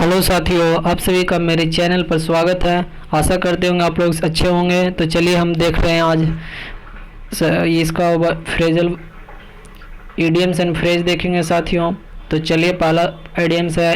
Hello साथियों, आप सभी का मेरे चैनल पर स्वागत है। आशा करते होंगे आप लोग अच्छे होंगे। तो चलिए हम देख रहे हैं आज इसका फ्रेजल इडियम्स एंड फ्रेज देखेंगे साथियों। तो चलिए, पहला इडियम्स है,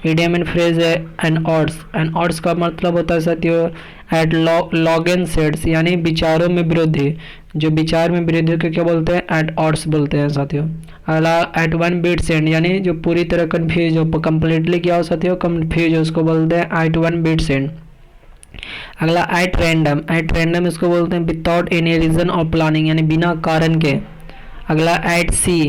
इडियम एंड फ्रेज है एंड ऑड्स। एंड ऑड्स का मतलब होता है साथियों एट लॉगेन सेट्स, यानी विचारों में वृद्धि। जो विचार में वृद्धि को क्या बोलते हैं? एट ऑड्स बोलते हैं साथियों। अगला एट वन बिट्स एंड, यानी जो पूरी तरह कन्फ्यूज हो, कम्प्लीटली क्या हो साथियों? कन्फ्यूज हो, उसको बोलते हैं एट वन बिट्स एंड। अगला एट रैंडम, एट रैंडम इसको बोलते हैं विदाउट एनी रीजन और प्लानिंग, यानी बिना कारण के। अगला एट सी,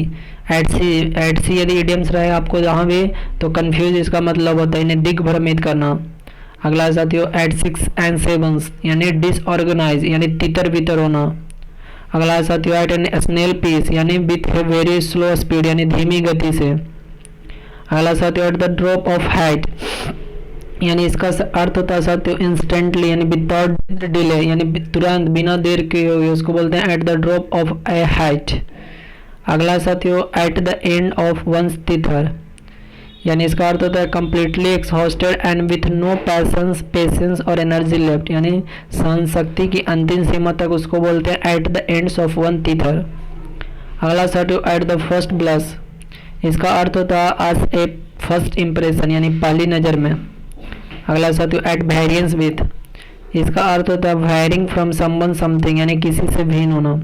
एट सी यदि इडियम्स रहे आपको जहाँ भी, तो कन्फ्यूज इसका मतलब होता है इन्हें दिग्भ्रमित करना। अगला साथियों एट सिक्स एंड सेवन्स, यानी डिसऑर्गेनाइज, यानी तितर बितर होना। अगला साथियों एट एन स्नेल पीस, यानी with a very slow speed, यानी धीमी गति से। अगला साथियों at the drop of height, यानी इसका अर्थ होता है साथियों इंस्टेंटली, यानी विदाउट डिले, यानी तुरंत बिना देर के हुए, उसको बोलते हैं at the drop of a height. अगला साथियों at the end of one's tether, यानी इसका अर्थ होता है completely exhausted and with no patience और एनर्जी लेफ्ट, यानी सहन शक्ति की अंतिम सीमा तक, उसको बोलते हैं at the ends of one tether. अगला साथियों एट द फर्स्ट ब्लश, इसका अर्थ होता है एज ए फर्स्ट इम्प्रेशन, यानी पहली नज़र में। अगला साथियों एट वेरियंस विथ, इसका अर्थ होता है वेरिंग फ्रॉम समवन समथिंग, यानी किसी से भिन्न होना।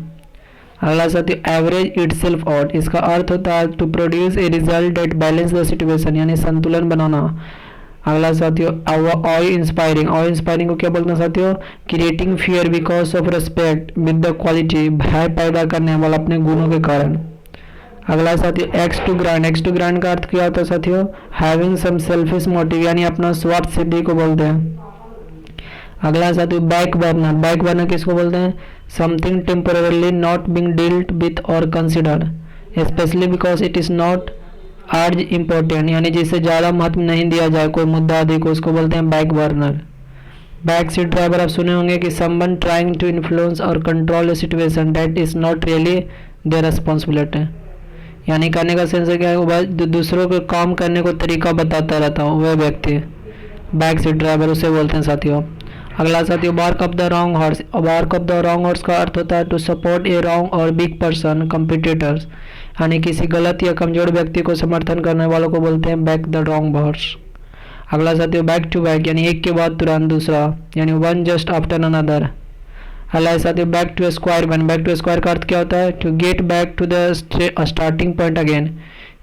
अगला साथियों एवरेज इटसेल्फ आउट, इसका अर्थ होता है to produce a result that balance the situation, यानी संतुलन बनाना। अगला साथियों ऑ इंस्पायरिंग, ऑ इंस्पायरिंग को क्या बोलते हैं साथियों? Creating fear because of respect with the quality, भय पैदा करने वाला अपने गुणों के कारण। अगला साथियों axe to grind, axe to grind का अर्थ क्या होता है साथियों? हैविंग सम सेल्फिश मोटिव, यानी अपना स्वार्थ सिद्धि को बोलते हैं। अगला साथियों बैक बर्नर, बैक बर्नर किसको बोलते हैं? Something temporarily not being dealt with और considered specially because it is not urgent important, यानी जिसे ज़्यादा महत्व नहीं दिया जाए कोई मुद्दा आदि को, उसको बोलते हैं back burner. Back seat driver आप सुने होंगे कि समवन ट्राइंग टू इन्फ्लुएंस और control A situation that is not really their responsibility, यानी कहने का सेंस है क्या है? दूसरों को काम करने को तरीका बताता रहता हूँ, वह व्यक्ति बैक सीट ड्राइवर उसे बोलते हैं साथियों। अगला साथियों bark of the wrong horse, bark of the wrong horse का अर्थ होता है टू सपोर्ट ए रॉन्ग और बिग पर्सन कम्पिटिटर्स, यानी किसी गलत या कमजोर व्यक्ति को समर्थन करने वालों को बोलते हैं बैक द रॉन्ग हॉर्स। अगला साथियों बैक टू बैक, यानी एक के बाद तुरंत दूसरा, यानी वन जस्ट आफ्टर अनदर। अगला साथियों back to square one, back to square का अर्थ क्या होता है? To get back to the starting point again,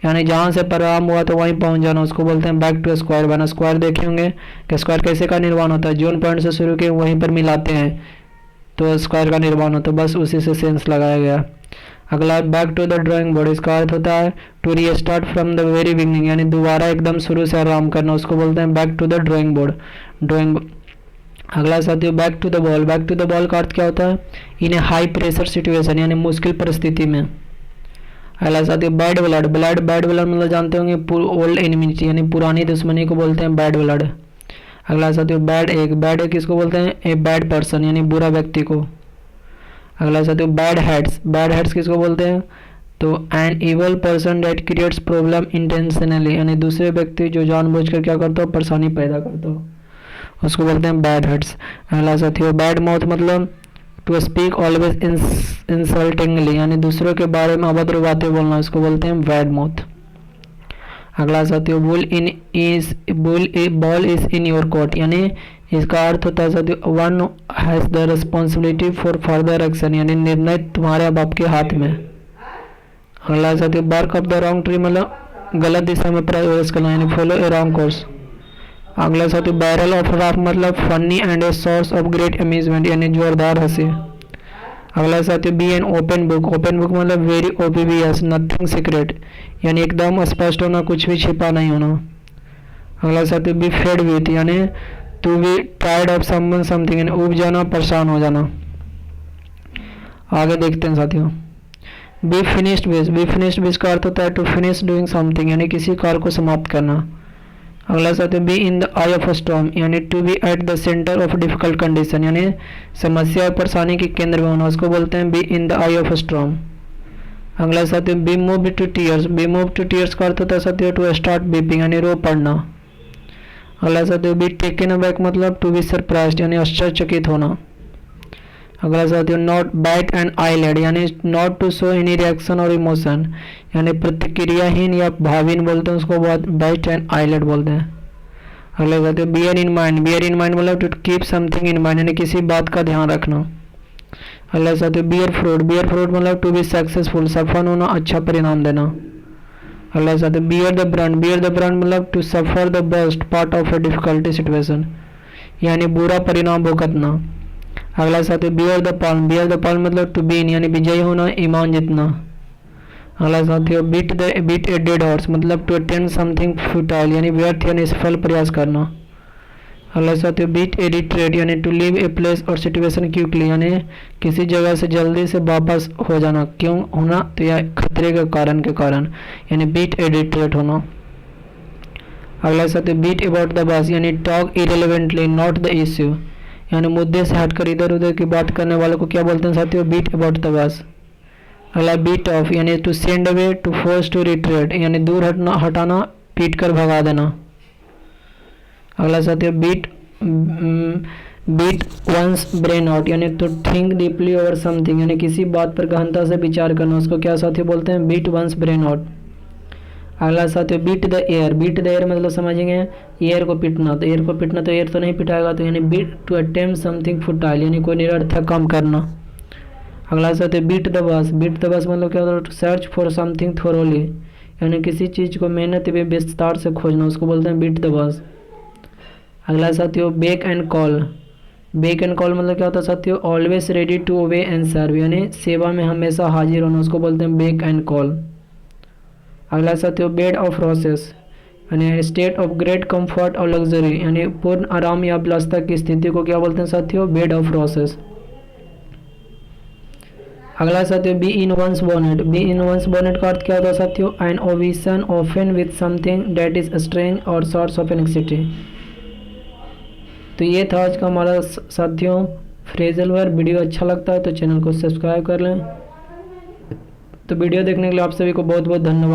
यानी जहाँ से प्रारंभ हुआ तो वहीं पहुँच जाना, उसको बोलते हैं back to square one. Square देखे होंगे कि स्क्वायर कैसे का निर्माण होता है? जोन पॉइंट से शुरू के वहीं पर मिलाते हैं तो स्क्वायर का निर्माण होता है, बस उसी से सेंस लगाया गया। अगला back to the drawing board, इसका अर्थ होता है to restart from the very beginning, यानी दोबारा एकदम शुरू से आराम करना, उसको बोलते हैं back to the drawing board, drawing. अगला साथियों back to the ball, back to the ball का अर्थ क्या होता है? In a high pressure situation, यानी मुश्किल परिस्थिति में। अगला साथियों बैड ब्लड, बैड ब्लड मतलब जानते होंगे ओल्ड एनिमिटी, यानी पुरानी दुश्मनी को बोलते हैं बैड ब्लड। अगला साथियों बैड एग, बैड एग किसको बोलते हैं? ए बैड पर्सन, यानी बुरा व्यक्ति को। अगला साथियों बैड हेड्स किसको बोलते हैं? तो an evil person that creates problem intentionally, यानी दूसरे व्यक्ति जो जानबूझकर क्या करता हो? परेशानी पैदा करता हो, उसको बोलते हैं बैड हेड्स। अगला साथियों बैड माउथ मतलब टू स्पीक ऑलवेज इंसल्टिंगली, यानी दूसरों के बारे में अभद्र बातें बोलना, इसको बोलते हैं बैड माउथ। अगला साथियों ball is in your court, यानी इसका अर्थ होता है साथियों one has the responsibility for further action, यानी निर्णय तुम्हारे अब आपके हाथ में। अगला साथियों bark of the wrong tree मतलब गलत दिशा में प्रवेश करना, यानी फॉलो ए रॉन्ग कोर्स। अगला साथियों बैरल ऑफ लाफ मतलब funny and a source of great amusement, यानी जोरदार हंसी। अगला साथियों be an open book, open book मतलब वेरी ओबीवियस नथिंग सीक्रेट, यानी एकदम स्पष्ट होना, कुछ भी छिपा नहीं होना। अगला साथियों बी फेड विथ, यानी to be tired of someone something, यानी उब जाना, परेशान हो जाना। आगे देखते हैं साथियों be finished wish, be finished wish का अर्थ होता है टू फिनिश डूइंग समथिंग, यानी किसी कार्य को समाप्त करना। अगला साथियों be in the eye of storm, यानी to be at the centre of difficult condition, यानी समस्या और परेशानी के केंद्र में होना, उसको बोलते हैं be in the eye of storm. अगला साथियों be move to tears, be move to tears का अर्थ होता है साथियों टू स्टार्ट बीपिंग, यानी रो पड़ना। अगला साथियों बी टेकन अबैक मतलब टू बी सरप्राइज्ड यानी आश्चर्यचकित होना। अगला साथियों नॉट बैट एंड आईलेड यानी not to show any reaction और इमोशन यानी प्रतिक्रियाहीन या भावहीन बोलते हैं उसको बैट एंड आईलेड बोलते हैं। अगला साथियों बियर इन माइंड मतलब to keep something in mind यानी किसी बात का ध्यान रखना। अगला साथियों बियर फ्रूट मतलब टू बी सक्सेसफुल सफल होना, अच्छा परिणाम देना। अगला साथियों बियर द ब्रांड मतलब to suffer the worst part of a difficulty situation यानी बुरा परिणाम भुगतना। अगला साथियों बियर द पाल्म मतलब टू बीन यानी विजयी होना, ईमान जीतना। अगला साथियों बीट ए डेड हॉर्स मतलब टू अटेम्प्ट समथिंग फ्यूटाइल यानी व्यर्थ या निष्फल प्रयास करना। अगला साथियों बीट ए रिट्रीट यानी टू लीव ए प्लेस और सिचुएशन क्विकली यानी किसी जगह से जल्दी से वापस हो जाना, क्यों होना तो यह खतरे के कारण यानी बीट ए रिट्रीट होना। अगला साथियों बीट अबाउट द बस यानी talk irrelevantly not the issue यानी मुद्दे से हटकर इधर उधर की बात करने वालों को क्या बोलते हैं साथियों बीट अबाउट द बस। अगला बीट ऑफ यानी to send away to force to retreat यानी दूर हटाना पीट कर भगा देना। अगला साथियों बीट वंस ब्रेन आउट यानी to think deeply over something यानी किसी बात पर गहनता से विचार करना, उसको क्या साथियों बोलते हैं बीट वंस ब्रेन आउट। अगला साथियों बीट द एयर मतलब समझेंगे एयर को पीटना, तो एयर तो नहीं पिटाएगा तो यानी beat to attempt something futile यानी कोई निरर्थक काम करना। अगला साथियों बीट द बस मतलब क्या होता है to search for something thoroughly यानी किसी चीज़ को मेहनत व विस्तार से खोजना, उसको बोलते हैं बीट द बस। अगला साथियों बेक एंड कॉल मतलब क्या होता है साथियों always ready to obey and serve यानी सेवा में हमेशा हाजिर होना, उसको बोलते हैं बेक एंड कॉल। अगला साथियों बेड ऑफ रोसेस यानी स्टेट ऑफ ग्रेट कंफर्ट और लग्जरी यानी पूर्ण आराम या विलासिता की स्थिति को क्या बोलते हैं साथियों बेड ऑफ रोसेस। अगला साथियों बी इन वंस बोनेट का अर्थ क्या होता है साथियों an obsession often with something that is strange और सॉर्ट्स ऑफ एनेक्सिटी। तो ये था आज का हमारा साथियों फ्रेजल वर्ब। वीडियो अच्छा लगता है तो चैनल को सब्सक्राइब कर लें। तो वीडियो देखने के लिए आप सभी को बहुत बहुत धन्यवाद।